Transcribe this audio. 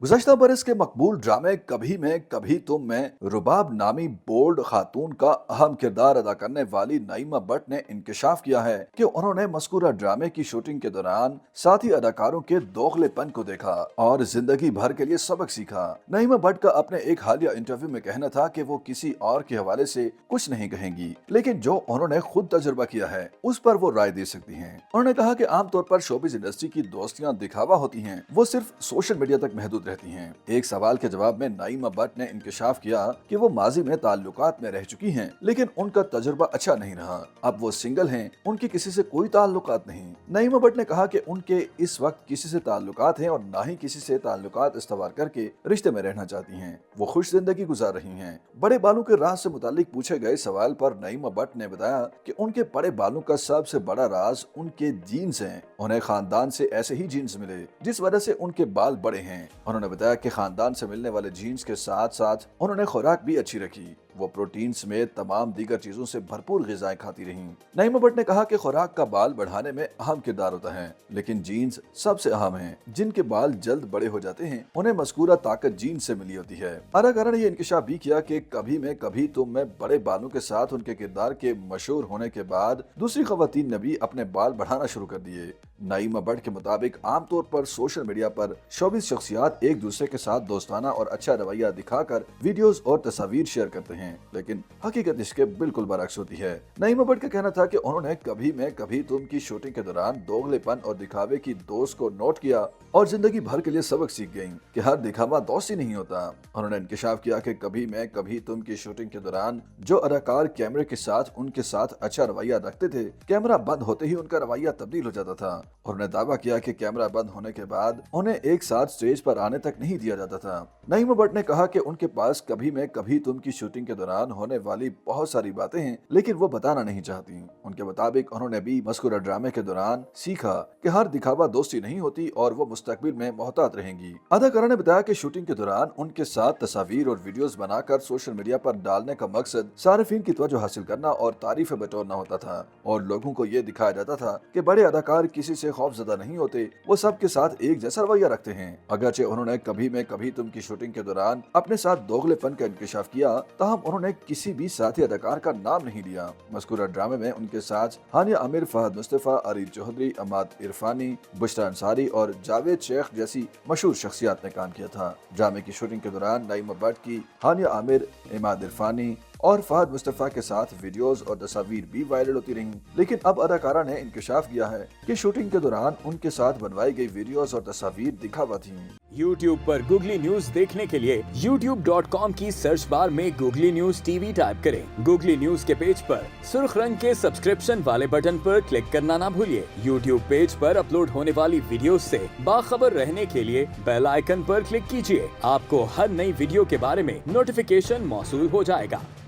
गुज़श्ता बरस के मकबूल ड्रामे कभी मैं कभी तुम में रुबाब नामी बोल्ड खातून का अहम किरदार अदा करने वाली नईमा भट्ट ने इंकशाफ किया है कि उन्होंने मज़कूरा ड्रामे की शूटिंग के दौरान साथी अदाकारों के दोगलेपन को देखा और जिंदगी भर के लिए सबक सीखा। नईमा भट्ट का अपने एक हालिया इंटरव्यू में कहना था कि वो किसी और के हवाले से कुछ नहीं कहेंगी, लेकिन जो उन्होंने खुद तजुर्बा किया है उस पर वो राय दे सकती हैं। उन्होंने कहा कि आमतौर पर शोबिज़ इंडस्ट्री की दोस्तियां दिखावा होती हैं, वो सिर्फ सोशल मीडिया तक महदूद रहती हैं। एक सवाल के जवाब में नईमा भट्ट ने इंकशाफ किया कि वो माजी में ताल्लुकात में रह चुकी हैं, लेकिन उनका तजुर्बा अच्छा नहीं रहा। अब वो सिंगल हैं, उनके किसी से कोई ताल्लुकात नहीं। नईमा भट्ट ने कहा कि उनके इस वक्त किसी से ताल्लुकात हैं और ना ही किसी से ताल्लुकात इस्तवार करके रिश्ते में रहना चाहती हैं। वो खुश जिंदगी गुजार रही हैं। बड़े बालों के राज से मुतालिक पूछे गए सवाल पर नईमा भट्ट ने बताया कि उनके बड़े बालों का सबसे बड़ा राज उनके जीन्स हैं। उन्हें खानदान से ऐसे ही जीन्स मिले जिस वजह से उनके बाल बड़े हैं। उन्होंने बताया कि खानदान से मिलने वाले जीन्स के साथ साथ उन्होंने खुराक भी अच्छी रखी। वो प्रोटीन समेत तमाम दीगर चीजों से भरपूर ग़िज़ाएं खाती रहीं। नईमा भट्ट ने कहा कि खुराक का बाल बढ़ाने में अहम किरदार होता है, लेकिन जीन्स सबसे अहम हैं। जिनके बाल जल्द बड़े हो जाते हैं उन्हें मज़कूरा ताकत जीन्स से मिली होती है। अदाकारा ने ये इंकशाफ भी किया कि कभी मैं कभी तुम में बड़े बालों के साथ उनके किरदार के मशहूर होने के बाद दूसरी खवातीन ने भी अपने बाल बढ़ाना शुरू कर दिए। नईमा भट्ट के मुताबिक आमतौर पर सोशल मीडिया पर शोबिज़ शख्सियात एक दूसरे के साथ दोस्ताना और अच्छा रवैया दिखाकर वीडियोस और तस्वीर शेयर करते हैं, लेकिन हकीकत इसके बिल्कुल बरक्स होती है। नईमा भट्ट का कहना था कि उन्होंने कभी मैं कभी तुम की शूटिंग के दौरान दोगलेपन और दिखावे की दोस्त को नोट किया और जिंदगी भर के लिए सबक सीख गईं कि हर दिखावा दोस्ती नहीं होता। उन्होंने इंकशाफ किया कि कभी मैं कभी तुम की शूटिंग के दौरान जो अदाकार कैमरे के साथ उनके साथ अच्छा रवैया रखते थे, कैमरा बंद होते ही उनका रवैया तब्दील हो जाता था। उन्होंने दावा किया कि कैमरा बंद होने के बाद उन्हें एक साथ स्टेज पर आने तक नहीं दिया जाता था। नईमा भट्ट ने कहा कि उनके पास कभी मैं कभी तुम की शूटिंग के दौरान होने वाली बहुत सारी बातें हैं, लेकिन वो बताना नहीं चाहती। उनके मुताबिक उन्होंने भी मज़कूरा ड्रामे के दौरान सीखा कि हर दिखावा दोस्ती नहीं होती और वो मुस्तकबिल में मोहतात रहेंगी। अदाकारा ने बताया कि शूटिंग के दौरान उनके साथ तस्वीर और वीडियोस बनाकर सोशल मीडिया पर डालने का मकसद सारिफीन की तवज्जो हासिल करना और तारीफें बटोरना होता था और लोगों को ये दिखाया जाता था कि बड़े अदाकार किसी से खौफजदा नहीं होते, वो सबके साथ एक जैसा रवैया रखते हैं। अगरचे उन्होंने कभी मैं कभी तुम की शूटिंग के दौरान अपने साथ दोगलेपन का इंकशाफ किया, ताहम उन्होंने किसी भी साथी अदाकार का नाम नहीं लिया। मज़कूरा ड्रामे में उनके साथ हानिया आमिर, फहद मुस्तफा, अरीज चौधरी, अमाद इरफानी, बुशरा अंसारी और जावेद शेख जैसी मशहूर शख्सियात ने काम किया था। ड्रामे की शूटिंग के दौरान नईमा भट्ट की हानिया आमिर, अमाद इरफानी और फहद मुस्तफा के साथ वीडियोस और तस्वीर भी वायरल होती रहीं, लेकिन अब अदाकारा ने इंकशाफ किया है कि शूटिंग के दौरान उनके साथ बनवाई गई वीडियोस और तस्वीर दिखावा थी। YouTube पर गूगली न्यूज देखने के लिए youtube.com की सर्च बार में गूगली न्यूज टीवी टाइप करें। गूगली न्यूज के पेज पर सुर्ख रंग के सब्सक्रिप्शन वाले बटन पर क्लिक करना ना भूलिए। YouTube पेज पर अपलोड होने वाली वीडियोस से बाखबर रहने के लिए बेल आइकन पर क्लिक कीजिए। आपको हर नई वीडियो के बारे में नोटिफिकेशन मौसूल हो जाएगा।